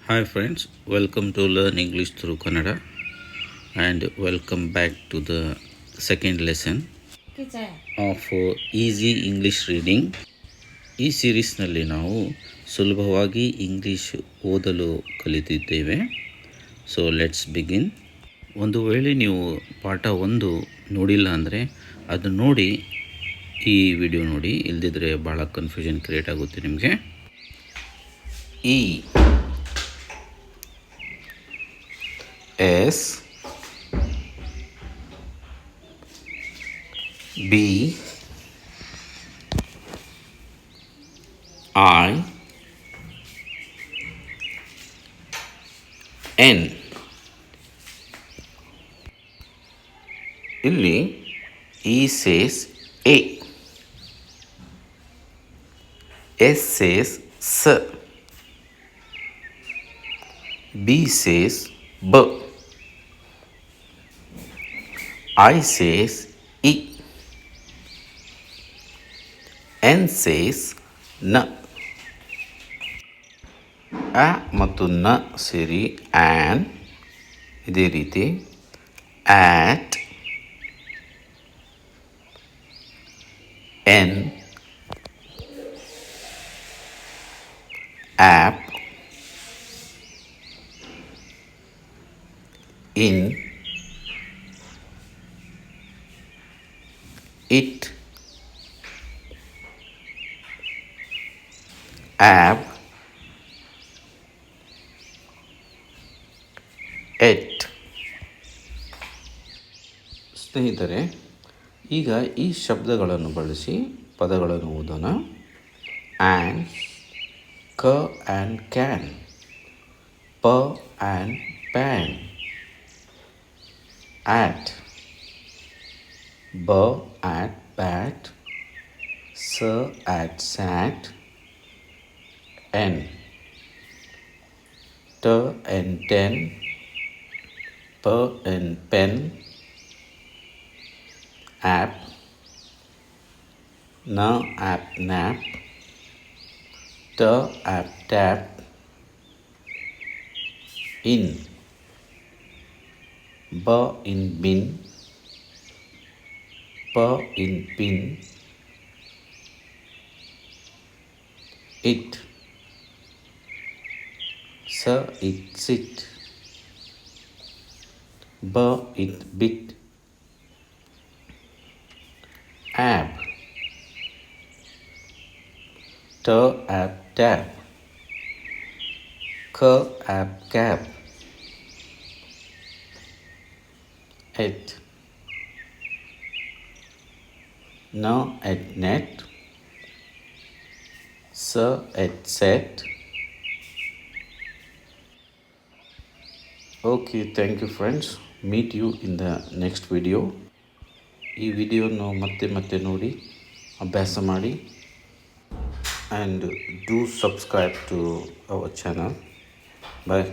Hi friends, welcome to Learn English through Kannada and welcome back to the second lesson of Easy English Reading. ಈ ಸೀರೀಸ್ನಲ್ಲಿ ನಾವು ಸುಲಭವಾಗಿ English ಓದಲು ಕಲಿತಿದ್ದೇವೆ. So let's begin. ಒಂದು ವೇಳೆ ನೀವು ಪಾಠ 1 ನೋಡಿಲ್ಲ ಅಂದರೆ ಅದು ನೋಡಿ ಈ ವಿಡಿಯೋ ನೋಡಿ, ಇಲ್ಲದಿದ್ದರೆ ಭಾಳ ಕನ್ಫ್ಯೂಷನ್ ಕ್ರಿಯೇಟ್ ಆಗುತ್ತೆ ನಿಮಗೆ. ಈ S B I N. ಇಲ್ಲಿ E says A, S says S, B says B, I says I, N says N. A ಮತ್ತು ನ ಸೇರಿ ಆ್ಯನ್. ಇದೇ ರೀತಿ at, en, ap, in, it, ab, et. ಸ್ನೇಹಿತರೆ, ಈಗ ಈ ಶಬ್ದಗಳನ್ನು ಬಳಸಿ ಪದಗಳನ್ನು ಓದೋಣ. ಆ್ಯಂಡ್, ಕ ಆ್ಯಂಡ್ ಕ್ಯಾನ್, ಪ ಆ್ಯಂಡ್ ಪ್ಯಾನ್, ಆಟ್, ಬ ಆಟ್ ಬ್ಯಾಟ್, ಸ ಆಟ್ ಸ್ಯಾಟ್, ಎನ್, ಟ ಆ್ಯಂಡ್ ಟೆನ್, ಪ ಆ್ಯಂಡ್ ಪೆನ್, ಆ್ಯಪ್, ನ ಆ್ಯಪ್ ನ್ಯಾಪ್, ಟ ಆ್ಯಪ್ ಟ್ಯಾಪ್, ಇನ್, ಬ ಇನ್ ಬಿನ್, ಪ ಇನ್ ಪಿನ್, ಇಟ್, ಸ ಇಟ್ ಸಿಟ್, ಬ ಇಟ್ ಬಿಟ್, ಆ್ಯಪ್, ಟ ಆ್ಯಪ್ ಟ್ಯಾಪ್, ಕ ಆ್ಯಪ್ ಕ್ಯಾಪ್, ಎಟ್, ನ ಎಟ್ ನೆಟ್, ಸ et set. Okay, thank you friends. Meet you in the next video. ಈ ವಿಡಿಯೋನ ಮತ್ತೆ ನೋಡಿ ಅಭ್ಯಾಸ ಮಾಡಿ and do subscribe to our channel. Bye.